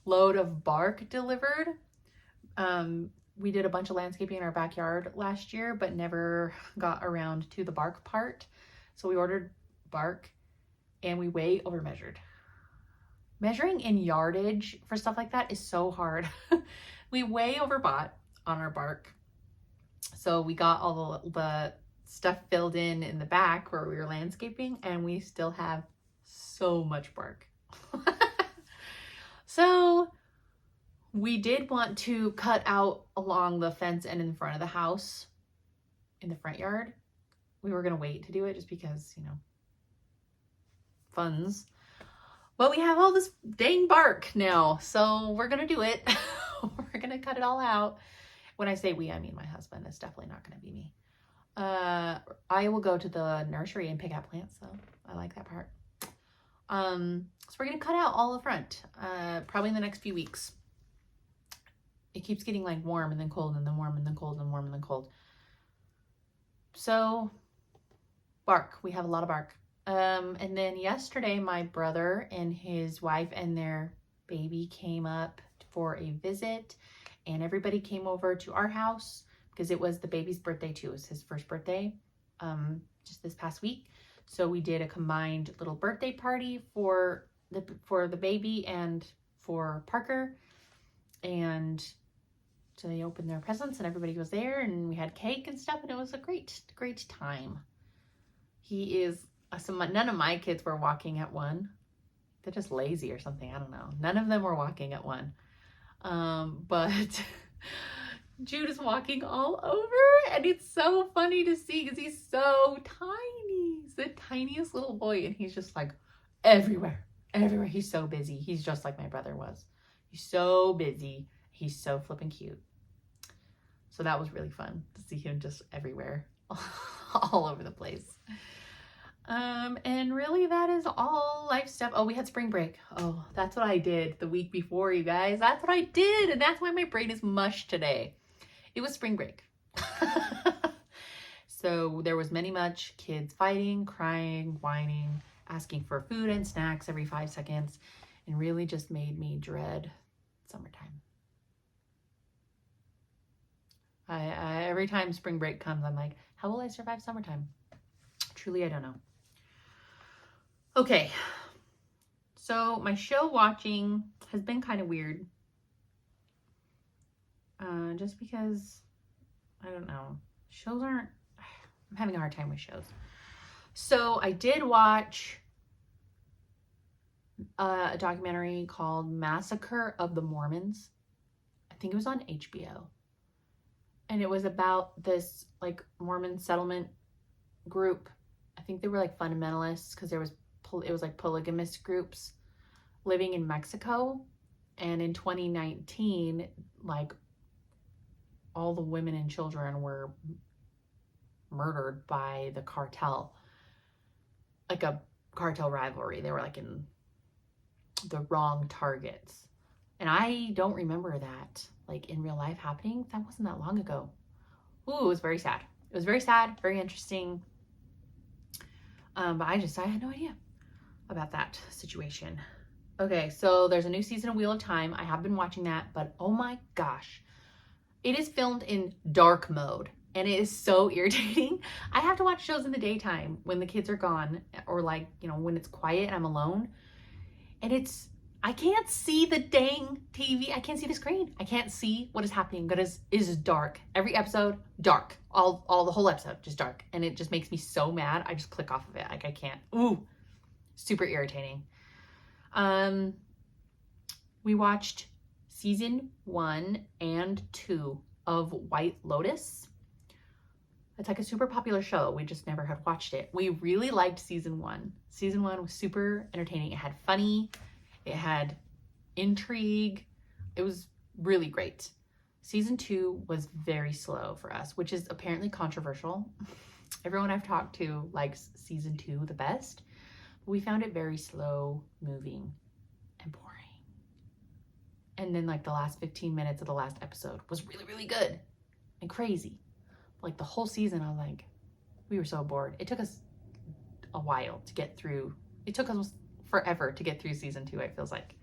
load of bark delivered. We did a bunch of landscaping in our backyard last year, but never got around to the bark part. So we ordered bark and we way over measured. Measuring in yardage for stuff like that is so hard. We way overbought on our bark. So we got all the stuff filled in the back where we were landscaping, and we still have so much bark. So we did want to cut out along the fence and in front of the house in the front yard. We were going to wait to do it just because, you know, funds. But we have all this dang bark now, so we're going to do it. We're going to cut it all out. When I say we, I mean my husband. It's definitely not going to be me. I will go to the nursery and pick out plants, though. I like that part. So we're going to cut out all the front, probably in the next few weeks. It keeps getting like warm and then cold and then warm and then cold and warm and then cold. So bark, we have a lot of bark. And then yesterday, my brother and his wife and their baby came up for a visit, and everybody came over to our house because it was the baby's birthday too. It was his first birthday, just this past week. So we did a combined little birthday party for the baby and for Parker. And so they opened their presents and everybody was there, and we had cake and stuff, and it was a great time. None of my kids were walking at 1. They're just lazy or something. I don't know. None of them were walking at 1. But Jude is walking all over, and it's so funny to see because he's so tiny. He's the tiniest little boy, and he's just like everywhere. He's so busy. He's just like my brother was. He's so busy. He's so flippin' cute. So that was really fun to see him just everywhere, all over the place. And really that is all life stuff. Oh, we had spring break. Oh, that's what I did the week before, you guys. That's what I did. And that's why my brain is mush today. It was spring break. So there was much kids fighting, crying, whining, asking for food and snacks every 5 seconds, and really just made me dread summertime. Every time spring break comes, I'm like, how will I survive summertime? Truly, I don't know. Okay, so my show watching has been kind of weird. Just because, I don't know, I'm having a hard time with shows. So I did watch a documentary called Massacre of the Mormons. I think it was on HBO. And it was about this like Mormon settlement group. I think they were like fundamentalists because it was like polygamous groups living in Mexico. And in 2019, like all the women and children were murdered by the cartel, like a cartel rivalry. They were like in the wrong targets. And I don't remember that like in real life happening. That wasn't that long ago. Ooh, it was very sad. It was very sad, very interesting. But I had no idea about that situation. Okay, so there's a new season of Wheel of Time. I have been watching that, but oh my gosh. It is filmed in dark mode, and it is so irritating. I have to watch shows in the daytime when the kids are gone, or like, you know, when it's quiet and I'm alone. And I can't see the dang TV. I can't see the screen. I can't see what is happening, but it is dark. Every episode, dark. All the whole episode, just dark. And it just makes me so mad. I just click off of it. Like I can't. Ooh, super irritating. We watched season 1 and 2 of White Lotus. It's like a super popular show. We just never had watched it. We really liked season 1. Season 1 was super entertaining. It had funny. It had intrigue. It was really great. Season 2 was very slow for us, which is apparently controversial. Everyone I've talked to likes season 2 the best. We found it very slow moving and boring. And then like the last 15 minutes of the last episode was really, really good and crazy. Like the whole season, I was like, we were so bored. It took us a while to get through. It took us forever to get through season 2, it feels like.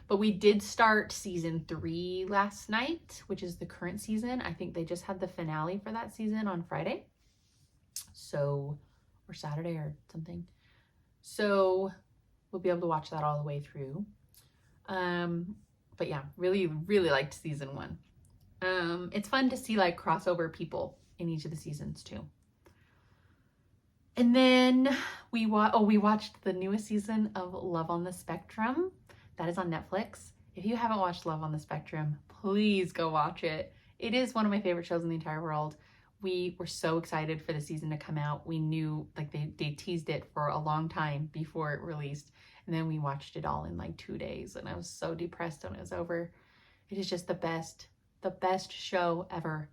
But we did start season 3 last night, which is the current season. I think they just had the finale for that season on Friday. So, or Saturday or something. So we'll be able to watch that all the way through. But yeah, really, really liked season 1. It's fun to see like crossover people in each of the seasons too. And then we watched the newest season of Love on the Spectrum. That is on Netflix. If you haven't watched Love on the Spectrum, please go watch it. It is one of my favorite shows in the entire world. We were so excited for the season to come out. We knew like they teased it for a long time before it released. And then we watched it all in like 2 days. And I was so depressed when it was over. It is just the best show ever.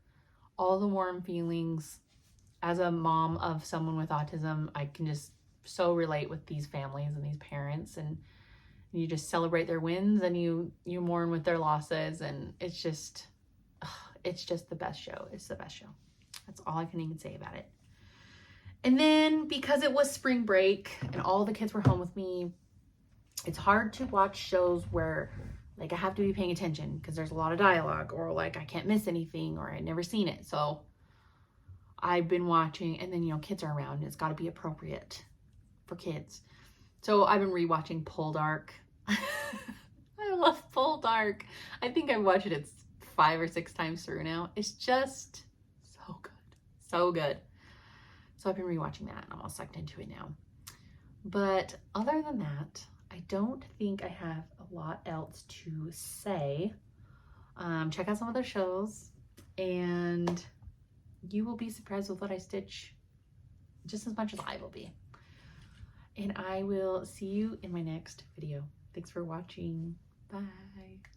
All the warm feelings. As a mom of someone with autism, I can just so relate with these families and these parents, and you just celebrate their wins and you mourn with their losses, and it's just the best show. It's the best show. That's all I can even say about it. And then because it was spring break and all the kids were home with me, it's hard to watch shows where like I have to be paying attention because there's a lot of dialogue, or like I can't miss anything, or I've never seen it. So I've been watching, and then, you know, kids are around and it's got to be appropriate for kids. So I've been rewatching Poldark. I love Poldark. I think I've watched it 5 or 6 times through now. It's just so good. So good. So I've been rewatching that and I'm all sucked into it now. But other than that, I don't think I have a lot else to say. Check out some other shows, and you will be surprised with what I stitch just as much as I will be. And I will see you in my next video. Thanks for watching. Bye.